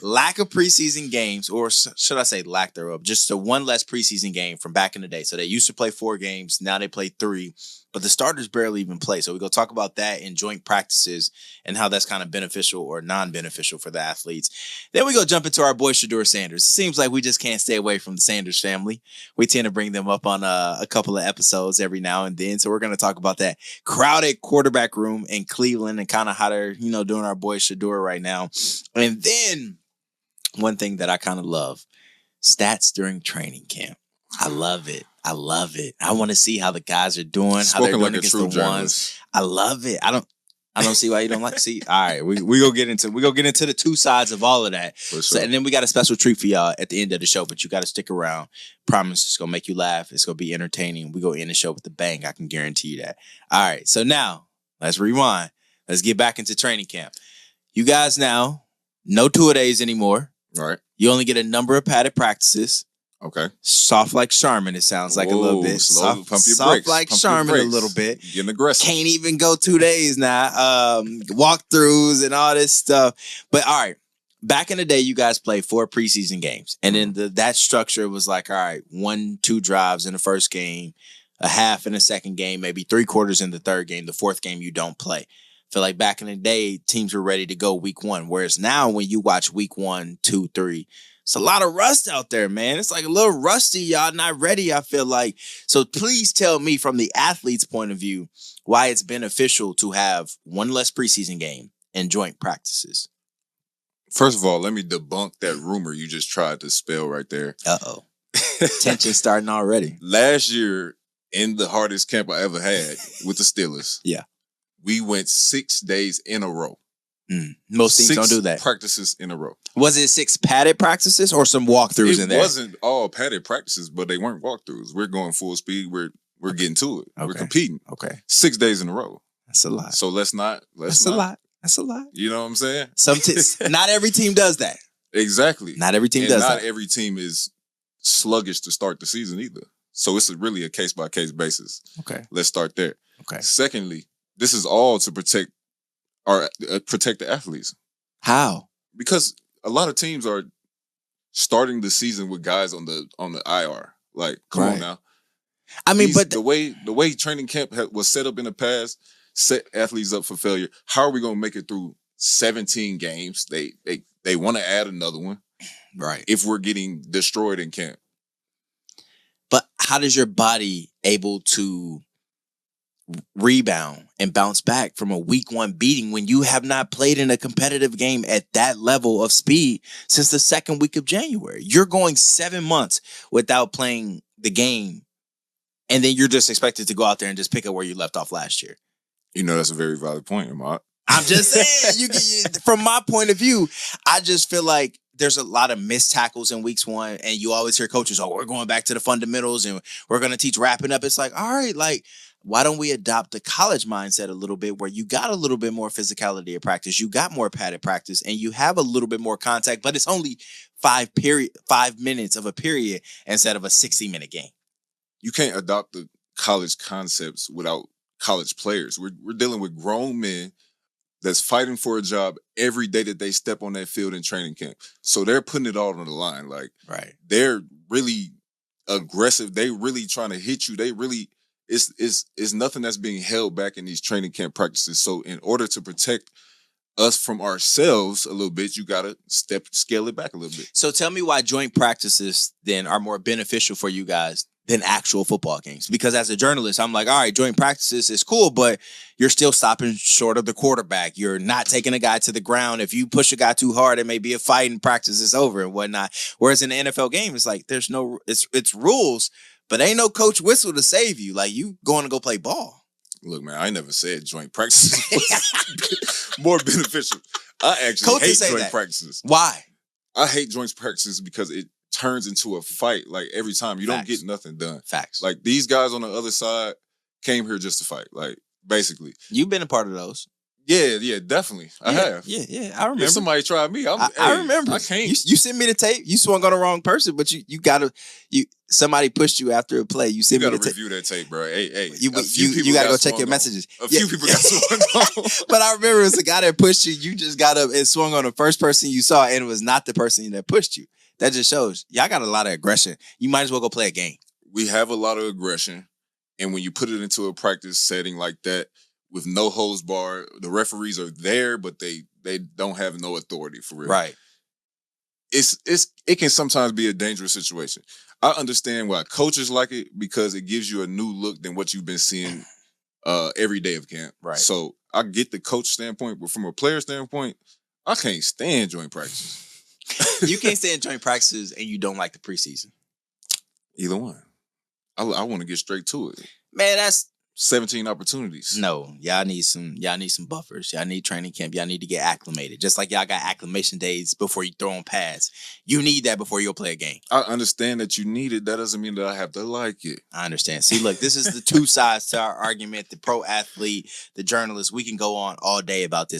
lack of preseason games, or should I say lack thereof, just the one less preseason game from back in the day. So they used to play 4 games. Now they play 3. But the starters barely even play. So we're going to talk about that in joint practices and how that's kind of beneficial or non-beneficial for the athletes. Then we go jump into our boy Shedeur Sanders. It seems like we just can't stay away from the Sanders family. We tend to bring them up on a couple of episodes every now and then. So we're going to talk about that crowded quarterback room in Cleveland and kind of how they're, doing our boy Shedeur right now. And then one thing that I kind of love, stats during training camp. I love it. I want to see how the guys are doing, how they're doing against the ones. I love it. I don't see why you don't like. See, all right, we go get into the two sides of all of that. For sure. So, and then we got a special treat for y'all at the end of the show, but you got to stick around. Promise, it's gonna make you laugh. It's gonna be entertaining. We go end the show with a bang. I can guarantee you that. All right, so now let's rewind. Let's get back into training camp. You guys now, no 2-a-days anymore. All right. You only get a number of padded practices. Okay. Soft like Charmin, it sounds like a little bit. Soft brakes. Like Charmin a little bit. Getting aggressive. Can't even go 2 days now. Walkthroughs and all this stuff. But all right, back in the day, you guys played 4 preseason games. And then that structure was like, all right, 1-2 drives in the first game, a half in the second game, maybe 3/4 in the third game. The fourth game, you don't play. I feel like back in the day, teams were ready to go week 1. Whereas now when you watch week 1, 2, 3, it's a lot of rust out there, man. It's like a little rusty. Y'all not ready, I feel like. So please tell me from the athlete's point of view why it's beneficial to have 1 less preseason game and joint practices. First of all, let me debunk that rumor you just tried to spell right there. Uh-oh. Tension starting already. Last year, in the hardest camp I ever had with the Steelers, yeah, we went 6 days in a row. Most teams don't do that. 6 practices in a row. Was it 6 padded practices or some walkthroughs in there? It wasn't all padded practices, but they weren't walkthroughs. We're going full speed. We're getting to it. Okay. We're competing. Okay. 6 days in a row. That's a lot. So let's not. That's a lot. That's a lot. You know what I'm saying? Not every team does that. Exactly. Not every team does that. Not every team is sluggish to start the season either. So it's really a case-by-case basis. Okay. Let's start there. Okay. Secondly, this is all to protect the athletes. How? Because a lot of teams are starting the season with guys on the IR. Like, come on now. I mean, but the way training camp was set up in the past set athletes up for failure. How are we going to make it through 17 games? They want to add another one, right? If we're getting destroyed in camp. But how does your body able to rebound and bounce back from a week 1 beating when you have not played in a competitive game at that level of speed since the second week of January? You're going 7 months without playing the game, and then you're just expected to go out there and just pick up where you left off last year. That's a very valid point, Ahmad. I'm just saying, from my point of view, I just feel like there's a lot of missed tackles in weeks 1, and you always hear coaches, we're going back to the fundamentals and we're going to teach wrapping up. It's like, all right, like, why don't we adopt the college mindset a little bit where you got a little bit more physicality of practice, you got more padded practice, and you have a little bit more contact, but it's only 5 minutes of a period instead of a 60-minute game. You can't adopt the college concepts without college players. We're dealing with grown men that's fighting for a job every day that they step on that field in training camp. So they're putting it all on the line. Like, right. They're really aggressive. They really trying to hit you. They really, it's nothing that's being held back in these training camp practices. So in order to protect us from ourselves a little bit, you got to scale it back a little bit. So tell me why joint practices then are more beneficial for you guys than actual football games. Because as a journalist, I'm like, all right, joint practices is cool, but you're still stopping short of the quarterback. You're not taking a guy to the ground. If you push a guy too hard, it may be a fight and practice is over and whatnot. Whereas in the NFL game, it's like there's no, it's rules, but ain't no coach whistle to save you. Like, you going to go play ball. Look, man, I never said joint practices was more beneficial. I actually Coaches hate joint practices. Why? I hate joint practices because it turns into a fight. Like, every time you Facts. don't get nothing done. Facts. Like, these guys on the other side came here just to fight. Like, basically. You've been a part of those. Yeah, definitely. I have. Yeah. I remember. If somebody tried me, I remember. I can't. You sent me the tape. You swung on the wrong person, but you gotta somebody pushed you after a play. You sent You me the gotta tape. review that tape, bro. Hey, you gotta go check your messages. A few people got swung on. But I remember it was the guy that pushed you. You just got up and swung on the first person you saw, and it was not the person that pushed you. That just shows y'all got a lot of aggression. You might as well go play a game. We have a lot of aggression, and when you put it into a practice setting like that with no hose bar, the referees are there, but they don't have no authority for real. Right. It can sometimes be a dangerous situation. I understand why coaches like it because it gives you a new look than what you've been seeing every day of camp. Right. So I get the coach standpoint, but from a player standpoint, I can't stand joint practices. You can't stand joint practices and you don't like the preseason. Either one. I want to get straight to it. Man, that's 17 opportunities. No, y'all need some buffers. Y'all need training camp. Y'all need to get acclimated. Just like y'all got acclimation days before you throw on pads. You need that before you'll play a game. I understand that you need it. That doesn't mean that I have to like it. I understand. See, look, this is the two sides to our argument. The pro athlete, the journalist. We can go on all day about this.